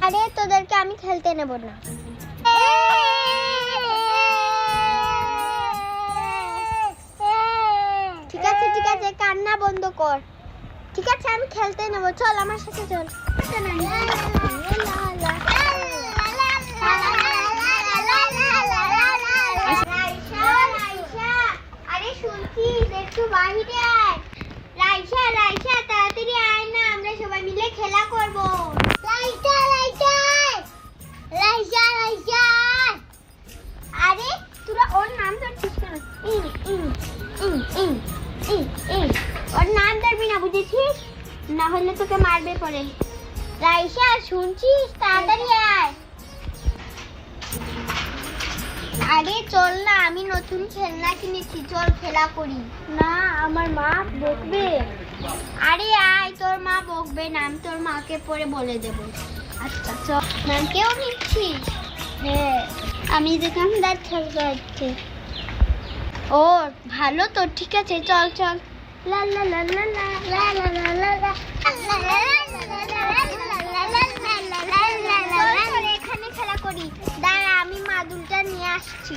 আরে তোদেরকে আমি খেলতে নেব না। ঠিক আছে ঠিক আছে, কান্না বন্ধ কর। ঠিক আছে আমি খেলতে নেব, চল আমার সাথে চল। আরে শুনছিস, একটু বাহিরে আয়। রাইসা রাইসা তাড়াতাড়ি আয় না, আমরা সবাই মিলে খেলা করব। রাইসা রাইসা রাইসা রাইসা। আরে তোরা ওর নাম ধরছিস কেন? ওর নাম ধরবি না, বুঝেছিস? না হলে তোকে মারবে পরে। রাইসা শুনছিস, তাড়াতাড়ি আয়। আরে চল না, আমি নতুন খেলনা কিনেছি, চল খেলা করি। না, আমার মা বকবে। আরে আয়, তোর মা বকবে না, আমি তোর মাকে পরে বলে দেব। আচ্ছা চল। নামকেও নিচ্ছিস? হ্যাঁ, আমি দোকানদার খেলতে হচ্ছে। ও ভালো তো, ঠিক আছে চল চল। লা লা লা লা লা লা লা লা লা লা। এখানে খেলা করি, দাঁড়া আমি মাদুরটা নিয়ে আসছি।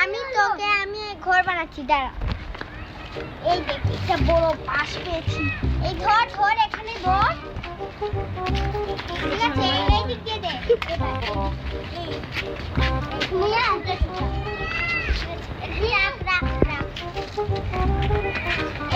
আমি তোকে আমি ঘর বানাচ্ছি, দাঁড়া। এই দেখ একটা বড় পাশ পেয়েছি, এই ধর ধর, এখানে ধর। ঠিক আছে, এই দিক দিয়ে দে।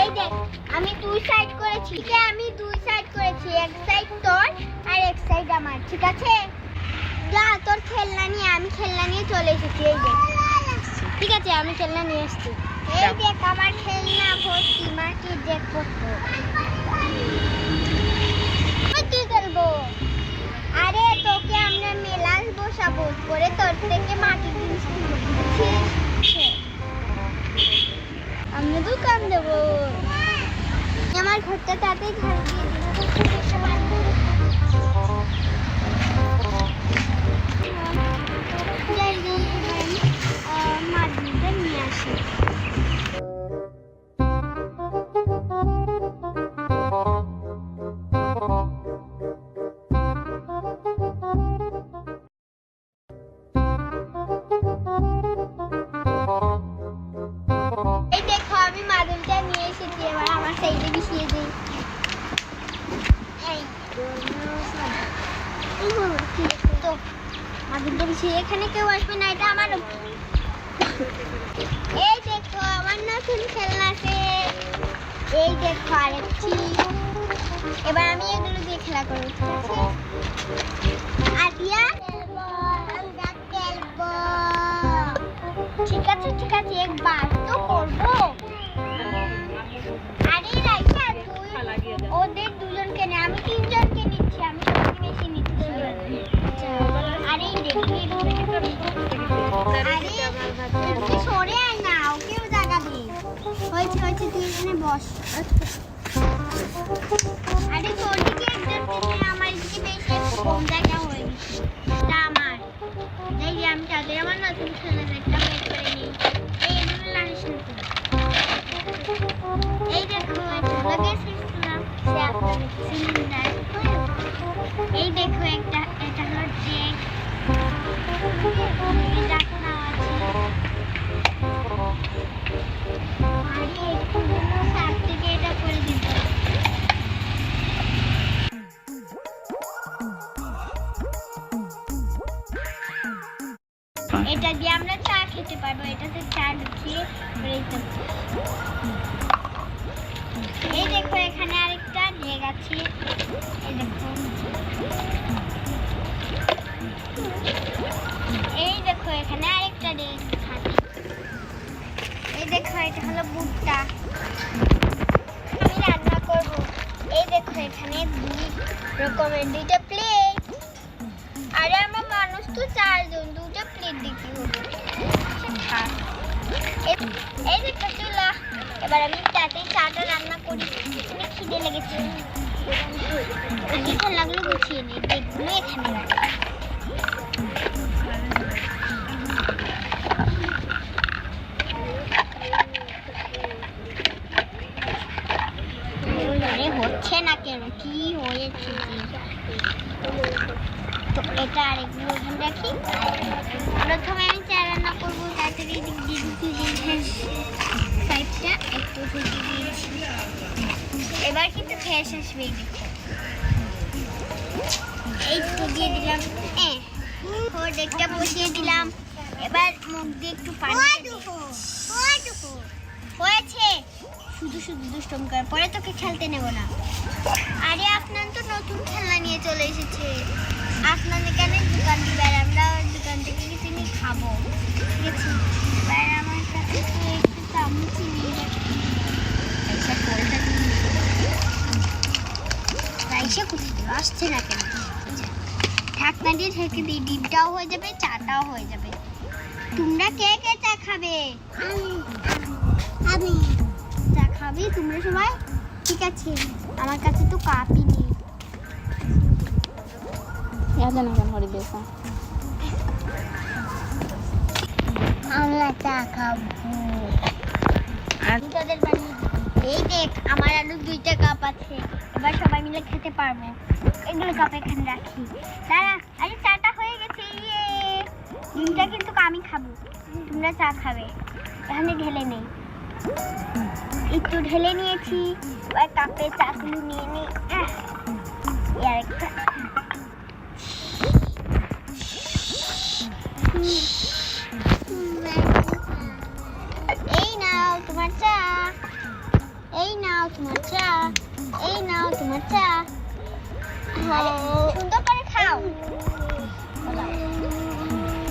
এই দেখ আমি দুই সাইড করেছি, আমি দুই সাইড করেছি, এক সাইড তোর আর এক সাইড আমার। ঠিক আছে, যা তোর খেলনা নিয়ে, আমি খেলনা নিয়ে চলে এসেছি। এই দেখ, ঠিক আছে আমি খেলনা নিয়ে এসেছি। এই দেখ আমার খেলনা ভর্তি, মাটি দেখ কত। কি করবো? আরে তোকে আমরা মেলায় বসাবো, করে তোর থেকে মাটির জিনিস কিনবো। আমরা দোকান দেবো। আমার ঘরটা তাতেই ঝাড় দিয়ে মাটিটা নিয়ে আসি। এই দেখো আমি মাদুরটা নিয়ে এসেছি, এবার আমার সাইডে বিছিয়ে দিই। এই তো মাদুরটা বিছিয়ে, এখানে কেউ আসবে না, এটা আমার। এই দেখো আমার নতুন খেলনা আছে, এই দেখো আরেকটি। এবার আমি এগুলো দিয়ে খেলা করবো। ঠিক আছে আদিয়া, আমরা খেলবো। ঠিক আছে ঠিক আছে, একবার তো করবো। আরে রাইসা তুই ওদের দুজনকে নে, আমি তিনজনকে নিচ্ছি, আমি সবচেয়ে বেশি নিচ্ছি। আরে দেখবি, আরে তুই সরে আয় না, ওকেও জায়গা দে। হয়েছে হয়েছে, তুই এখানে বস। আরে তোর দিকে একজনকে নে, আমার দিকে বেশি কম জায়গা হয়ে গেছে। এটা আমার, এই যে আমি তাদের আমার নতুন খেলনা একটা বের করে নিই। এই এগুলো লাগাইস না। এই দেখো এটা হলো গ্যাস সিস্টেম, সিলিন্ডার। এই দেখো একটা, এটা হলো ট্রেন, রাখনা আছে। আরে একটু সাইড থেকে এটা করে দিতে। এটা দিয়ে আমরা চা খেতে পারবো, এটাতে চা লুকিয়ে রেখে। এই দেখো এখানে আরেকটা ডেক আছে, এই দেখো। এই দেখো এখানে আরেকটা ডেক আছে। এই দেখো এটা হলো ভুট্টা, আমি রান্না করব। এই দেখো এখানে দুই রকমের দুইটা প্লেট। আরে আমরা মানুষ তো 4 জন, দুটো প্লেট দিতে হবে। এই দেখো চুলা, এবার আমি তাতে চাটা রান্না করি। অনেক খিদে লেগেছে, আগে লাগলো গুছিয়ে নিই, দেখগুলো এখানে রাখি। হচ্ছে না কেন, কি হয়েছে? এটা আরেকগুলো এখানে রাখি। প্রথমে আমি চা রান্না করবো, তাড়াতাড়ি এদিক দিয়ে সাইডটা একটু ভেজে দিয়েছি। এবার কিন্তু গ্যাস আসবে এদিকে। এই তো দিয়ে দিলাম, ডেকটা বসিয়ে দিলাম। এবার মুখ দিয়ে একটু পানি হয়েছে। শুধু শুধু দুষ্টম করে, পরে তোকে খেলতে নেব না। আরে আপনার তো নতুন খেলনা নিয়ে চলে এসেছে। আপনার এখানে দোকান দিবার, আমরা দোকান থেকে কিছু নিয়ে খাবো, ঠিক আছে? এবার আমার কাছে তো একটু চামচ নিয়ে রাখি। রাইসা কোথায় দিল, আসছে না কেন? ঢাকনা দিয়ে ঢেকে দিই, ডিমটাও হয়ে যাবে, চাটাও হয়ে যাবে। তোমরা কে কে চা খাবে? আমি। চা খাবি তোমরা সবাই? ঠিক আছে, আমার কাছে তো কাপই নেই। আমরা চা খাবো। তোদের বানিয়ে এই দেখ, আমার আলু 2টা কাপ আছে। এবার সবাই মিলে খেতে পারবো। এগুলো কাপ এখানে রাখি। দাঁড়া, আরে চাটা হয়ে গেছে। ডিমটা কিন্তু আমি খাবো, তোমরা চা খাবে। এখানে ঢেলে নেই, একটু ঢেলে নিয়েছি। এবার কাপে চাগুলো নিয়ে নিই। আরেকটা এই নাও তোমার চা, এই নাও তোমার চা, এই নাও তোমার চা। সুন্দর করে খাও।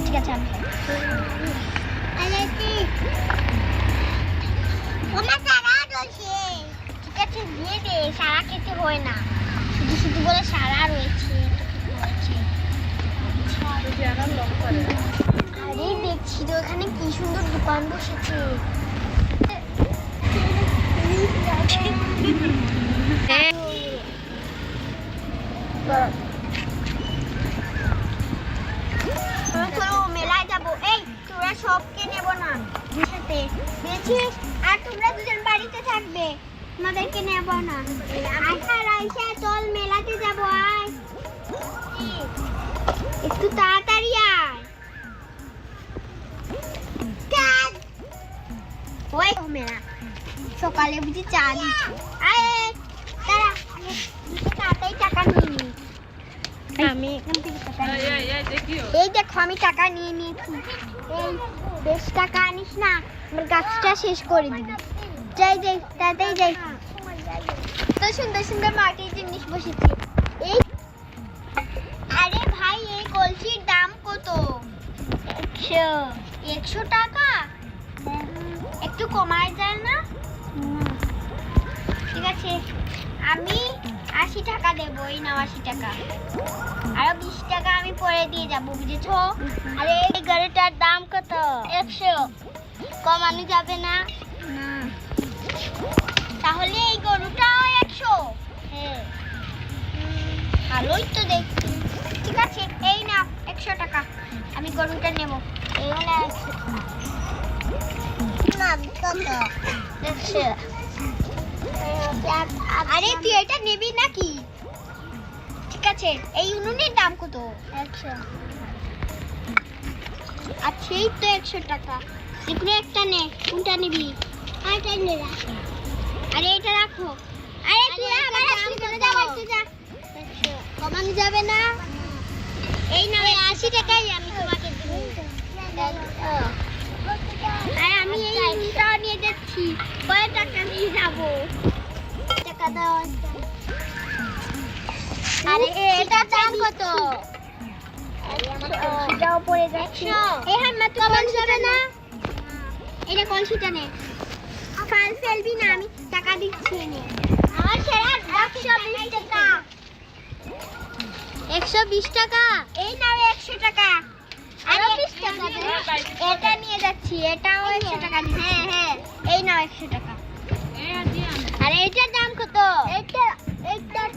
ঠিক আছে, আমি ঠিক আছে দিয়ে দে, সারা খেতে হয় না। শুধু শুধু বলে সারা রয়েছে। আরে দেখছি তো এখানে কি সুন্দর দোকান বসেছে। মেলায় যাবো। এই তোরা সবকে নেব না, বুঝেছিস? আর তোমরা দুজন বাড়িতে থাকবে, আমাদেরকে নেব না। আইসা চল, মেলাতে যাবো। আয় একটু তাড়াতাড়ি আয়। ওই মেলা সকালে বুঝি চা দিচ্ছি। আয় তারা তাড়াতাড়ি টাকা নিয়ে নি। আমি এখান থেকে টাকা এই দেখো, আমি টাকা নিয়ে নিয়েছি। এই বেশ টাকা আনিস না, আমার গাছটা শেষ করে দিবি। যাই যাই, তাড়াতাড়ি যাই। তো সুন্দর সুন্দর মাটির জিনিস বসেছে। এই আরে ভাই, এই কলসির দাম কত? 100 টাকা? একটু কমায় যায় না? ঠিক আছে, আমি 80 টাকা দেবো। এই নাও 80 টাকা। আরো 20 টাকা আমি পরে দিয়ে যাবো, বুঝেছো? আরে এই গাড়িটার দাম কত? 100। কমানো যাবে না? তাহলে এই গরুটাও 100? হ্যাঁ, ভালোই তো দেখছি। ঠিক আছে, এই নাও 100 টাকা। আমি গরুটা নেব। এই না 100 টাকা। আরে তুই এটা নিবি নাকি? ঠিক আছে, এই উনুনের দাম কত? 100। আচ্ছা, এই তো 100 টাকা। এগুলো একটা নে, কোনটা নিবি? আরে এটা রাখো। আরে তুই আমার আসলে চলে যা, বাড়িতে যা। কমানো যাবে না? এই নাও 80 টাকাই আমি তোমাকে দেব। আরে আমি এই উনুনটাও নিয়ে যাচ্ছি, কয় টাকা নিয়ে যাবো। টাকা দাও। আরে এটার দাম কত? এটাও পড়ে যাচ্ছে। এই হাম্মা তুই কমানো যাবে না? এটা কলসিটা নে, ফাল ফেলবি না, আমি টাকা দিচ্ছি। নে আমার সেরা 120 টাকা। 120 টাকা? এই নাও 100 টাকা। আরে 20 টাকা দে। এটা নিয়ে যাচ্ছি, এটাও 100 টাকা। হ্যাঁ হ্যাঁ, এই নাও 100 টাকা। আরে এটার দাম কত? এটা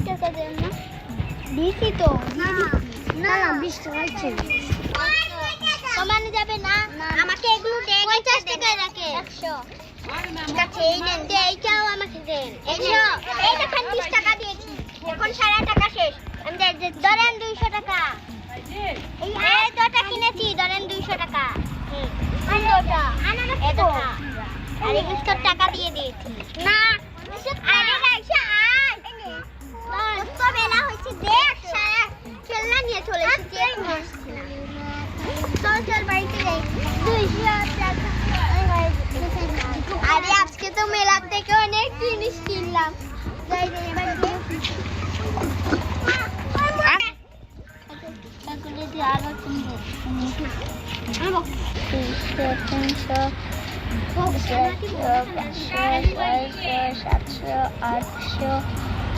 টাকা দেন না? দিছি তো। না 20 টাকা ছিল। কমানো যাবে না? আমাকে এগুলো দেন। 50 টাকায় রাখে। 100। ঠিক আছে, এই নেন, এইটাও আমাকে দেন। 100। এই দেখেন 20 টাকা দিয়েছি, এখন সারা টাকা শেষ। আমি ধরেন 200 টাকা। দিয়েছি, ধরেন 200 টাকা। আরে বিস্কুট টাকা দিয়ে দিয়েছি না। আরে রাইসা আয় তো বেলা হয়েছে, দেখ সারা খেলনা নিয়ে চলে এসেছি। চল চল বাড়িতে যাই। 200 টাকা। আরে আজকে তো মেলা থেকে অনেক জিনিস কিনলাম। যাই যাই এবার আরো কিনবো। 300, 500, 700, 800,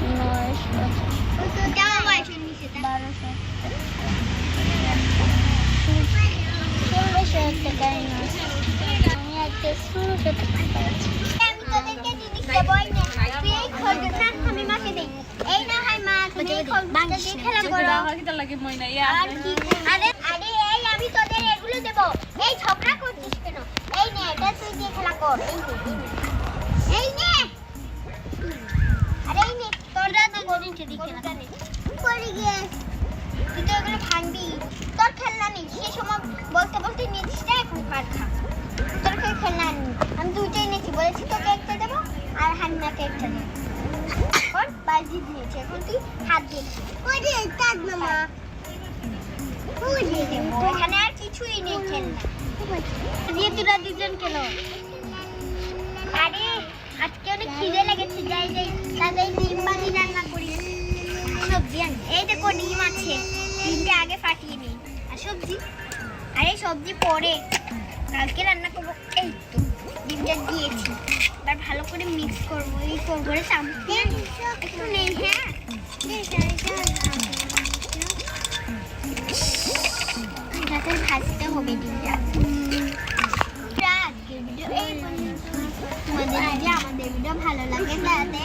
900, 1200 টাকায় না। আমি আজকে 1600 টাকা পাচ্ছি। আমি তোদেরকে জিনিস দেবই না, তুই এই খরচটা আমি মাকে দেই। এই না হয় মা, তুমি এই খরচটা দিয়ে খেলা করো। আর কি? আরে আরে এই আমি তোদের এগুলো দেব। এই ঝগড়া করছিস কেন? এই নে, এটা তুই দিয়ে খেলা কর। এই নে আরে এই নে, তোরা তো গরিনকে দিয়ে খেলা কর। পড়ে গিয়ে তুই তো এগুলো ভাঙবি। তোর খেলনা নেই, সে সময় বলতে বলতে নিয়েছিস না, এখন মার খা। তোর খেলনা আনি, আমি দুইটাই নিয়েছি, বলেছি তোকে একটা দেবো আর হান্নাকে একটা দেবো। এখন বাজি দিয়েছি, এখন তুই হাত দিয়েছি। এখানে আর কিছুই নেই খেলনা দিয়ে তোরা দুজন খেলো। আরে আজকে অনেক খিদে লেগেছে, যাই যাই তাদের ডিম বাজি রান্না করি। সবজি আনি, এই দেখো ডিম আছে, ডিমটা আগে ফাটিয়ে নিই। আর সবজি, আরে সবজি পরে কালকে রান্না করবো। এই তো ডিমটা দিয়েছি, এবার ভালো করে মিক্স করবো। এই করবো রে চামচে একটু নেই। হ্যাঁ যাতে ভাজতে হবে ডিমটা। আমাদের ভিডিও ভালো লাগে তাহলে